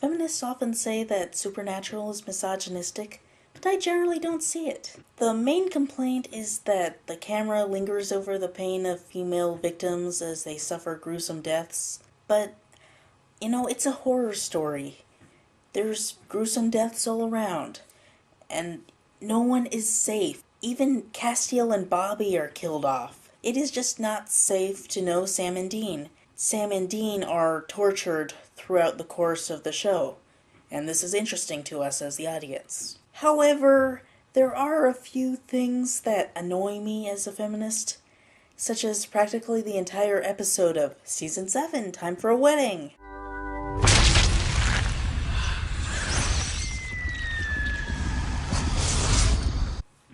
Feminists often say that Supernatural is misogynistic, but I generally don't see it. The main complaint is that the camera lingers over the pain of female victims as they suffer gruesome deaths, but, it's a horror story. There's gruesome deaths all around, and no one is safe. Even Castiel and Bobby are killed off. It is just not safe to know Sam and Dean. Sam and Dean are tortured throughout the course of the show, and this is interesting to us as the audience. However, there are a few things that annoy me as a feminist, such as practically the entire episode of Season 7, Time for a Wedding.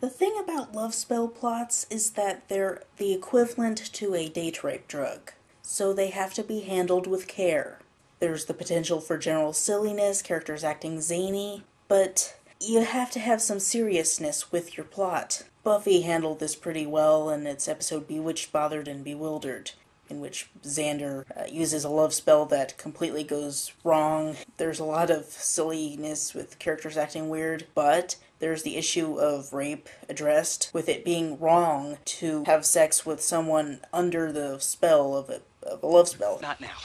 The thing about love spell plots is that they're the equivalent to a date rape drug, so they have to be handled with care. There's the potential for general silliness, characters acting zany, but you have to have some seriousness with your plot. Buffy handled this pretty well in its episode Bewitched, Bothered, and Bewildered, in which Xander uses a love spell that completely goes wrong. There's a lot of silliness with characters acting weird, but there's the issue of rape addressed, with it being wrong to have sex with someone under the spell of a love spell. Not now.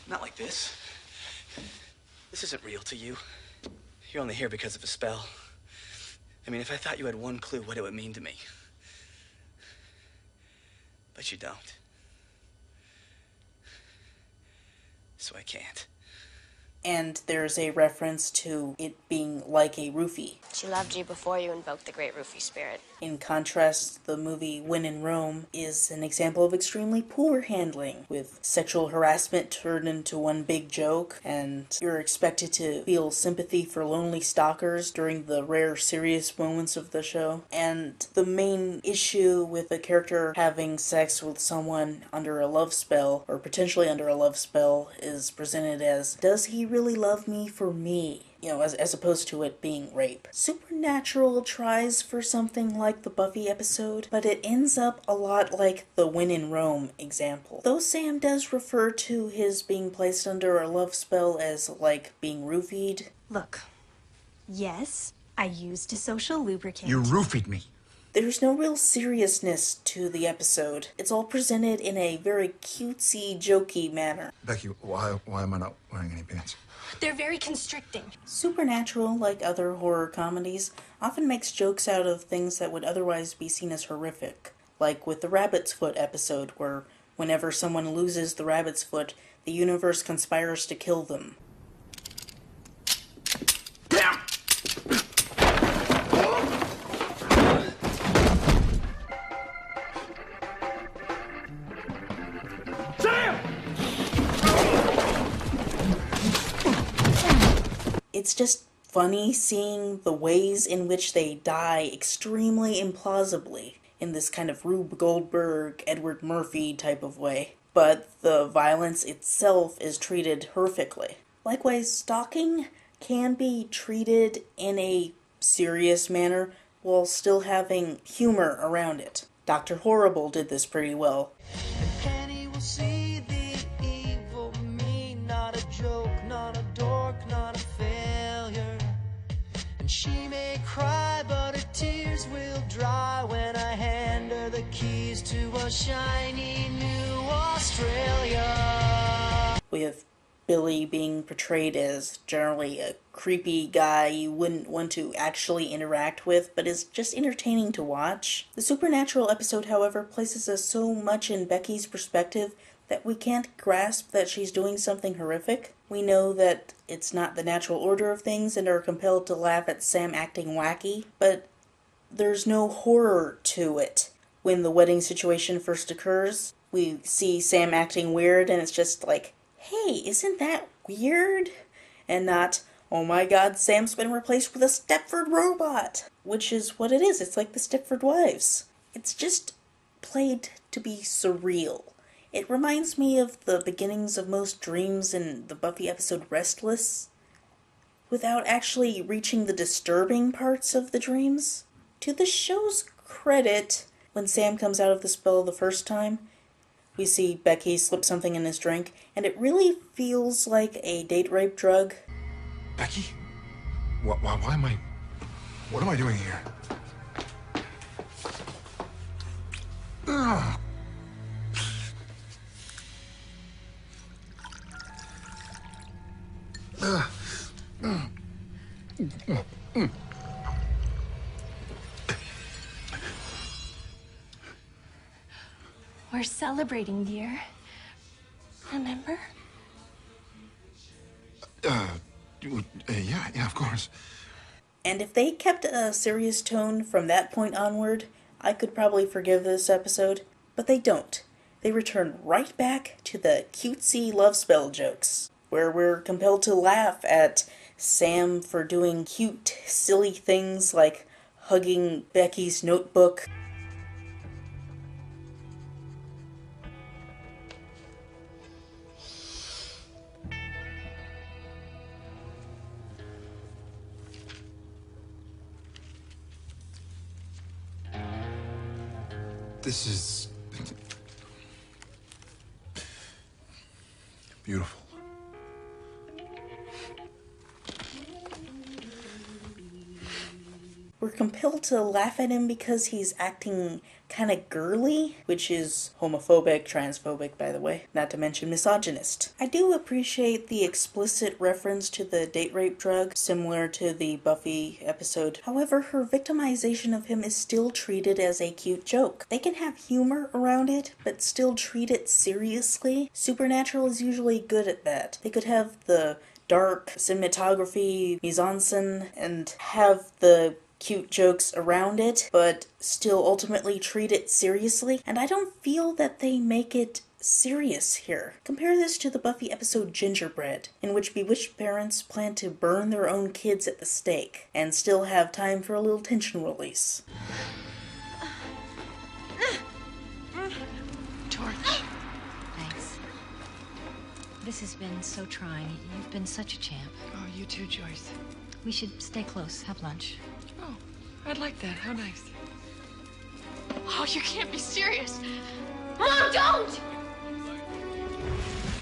Not like this. This isn't real to you. You're only here because of a spell. I mean, if I thought you had one clue what it would mean to me. But you don't. So I can't. And there's a reference to it being like a roofie. She loved you before you invoked the great roofie spirit. In contrast, the movie When in Rome is an example of extremely poor handling, with sexual harassment turned into one big joke, and you're expected to feel sympathy for lonely stalkers during the rare serious moments of the show. And the main issue with a character having sex with someone under a love spell, or potentially under a love spell, is presented as, does he really love me for me? As opposed to it being rape. Supernatural tries for something like the Buffy episode, but it ends up a lot like the When in Rome example. Though Sam does refer to his being placed under a love spell as like being roofied. Look, yes, I used a social lubricant. You roofied me. There's no real seriousness to the episode. It's all presented in a very cutesy, jokey manner. Becky, why am I not wearing any pants? They're very constricting. Supernatural, like other horror comedies, often makes jokes out of things that would otherwise be seen as horrific. Like with the Rabbit's Foot episode, where whenever someone loses the rabbit's foot, the universe conspires to kill them. Damn! It's just funny seeing the ways in which they die extremely implausibly in this kind of Rube Goldberg, Edward Murphy type of way. But the violence itself is treated horrifically. Likewise, stalking can be treated in a serious manner while still having humor around it. Dr. Horrible did this pretty well. Penny will see the evil me, not a joke, not a dork, not a failure. And she may cry, but her tears will dry when I hand her the keys to a shiny new Australia. We have Billy being portrayed as generally a creepy guy you wouldn't want to actually interact with, but is just entertaining to watch. The Supernatural episode, however, places us so much in Becky's perspective that we can't grasp that she's doing something horrific. We know that it's not the natural order of things and are compelled to laugh at Sam acting wacky, but there's no horror to it. When the wedding situation first occurs, we see Sam acting weird and it's just like, hey, isn't that weird? And not, oh my god, Sam's been replaced with a Stepford robot. Which is what it is. It's like the Stepford Wives. It's just played to be surreal. It reminds me of the beginnings of most dreams in the Buffy episode Restless, without actually reaching the disturbing parts of the dreams. To the show's credit, when Sam comes out of the spell the first time, We see Becky slip something in his drink, and it really feels like a date rape drug. Becky? Why am I... What am I doing here? Ugh. We're celebrating, dear. Remember? Yeah, of course. And if they kept a serious tone from that point onward, I could probably forgive this episode, but they don't. They return right back to the cutesy love spell jokes, where we're compelled to laugh at Sam for doing cute, silly things like hugging Becky's notebook. This is... beautiful. We're compelled to laugh at him because he's acting kind of girly, which is homophobic, transphobic, by the way, not to mention misogynist. I do appreciate the explicit reference to the date rape drug, similar to the Buffy episode. However, her victimization of him is still treated as a cute joke. They can have humor around it, but still treat it seriously. Supernatural is usually good at that. They could have the dark cinematography, mise-en-scène, and have the cute jokes around it, but still ultimately treat it seriously, and I don't feel that they make it serious here. Compare this to the Buffy episode Gingerbread, in which bewitched parents plan to burn their own kids at the stake, and still have time for a little tension release. George. Thanks. This has been so trying. You've been such a champ. Oh, you too, Joyce. We should stay close, have lunch. Oh, I'd like that. How nice. Oh, you can't be serious. Mom, don't!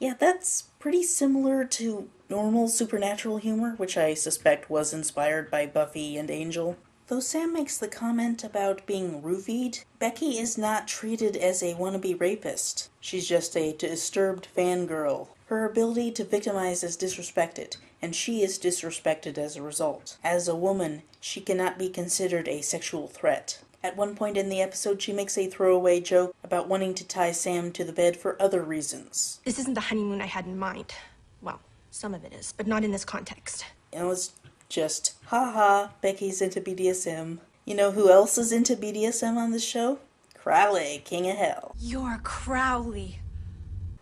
Yeah, that's pretty similar to normal supernatural humor, which I suspect was inspired by Buffy and Angel. Though Sam makes the comment about being roofied, Becky is not treated as a wannabe rapist. She's just a disturbed fangirl. Her ability to victimize is disrespected, and she is disrespected as a result. As a woman, she cannot be considered a sexual threat. At one point in the episode, she makes a throwaway joke about wanting to tie Sam to the bed for other reasons. This isn't the honeymoon I had in mind. Well, some of it is, but not in this context. It was just, haha, Becky's into BDSM. You know who else is into BDSM on this show? Crowley, King of Hell. You're Crowley.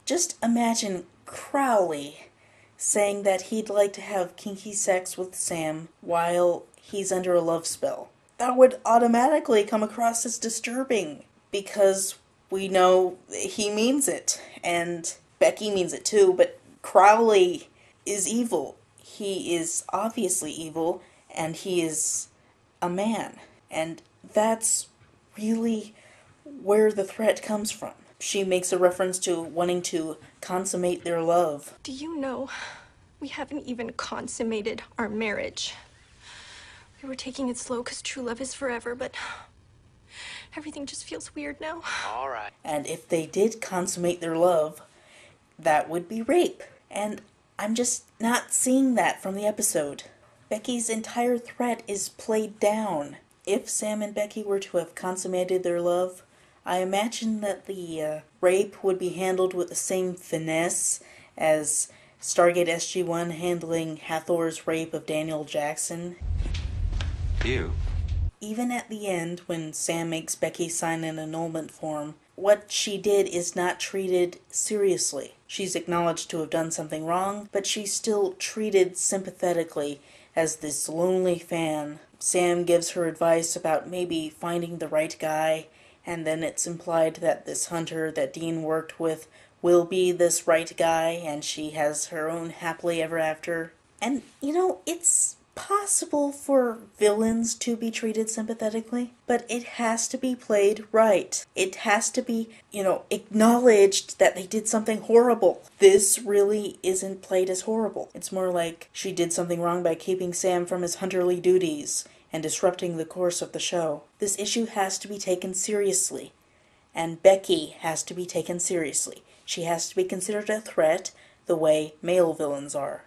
Just imagine Crowley saying that he'd like to have kinky sex with Sam while he's under a love spell. That would automatically come across as disturbing, because we know he means it, and Becky means it too, but Crowley is evil. He is obviously evil, and he is a man, and that's really where the threat comes from. She makes a reference to wanting to consummate their love. Do you know, we haven't even consummated our marriage. We were taking it slow because true love is forever, but everything just feels weird now. All right. And if they did consummate their love, that would be rape. And I'm just not seeing that from the episode. Becky's entire threat is played down. If Sam and Becky were to have consummated their love, I imagine that the rape would be handled with the same finesse as Stargate SG-1 handling Hathor's rape of Daniel Jackson. Ew. Even at the end, when Sam makes Becky sign an annulment form, what she did is not treated seriously. She's acknowledged to have done something wrong, but she's still treated sympathetically as this lonely fan. Sam gives her advice about maybe finding the right guy, and then it's implied that this hunter that Dean worked with will be this right guy, and she has her own happily ever after. And, you know, it's possible for villains to be treated sympathetically, but it has to be played right. It has to be, acknowledged that they did something horrible. This really isn't played as horrible. It's more like she did something wrong by keeping Sam from his hunterly duties and disrupting the course of the show. This issue has to be taken seriously, and Becky has to be taken seriously. She has to be considered a threat the way male villains are.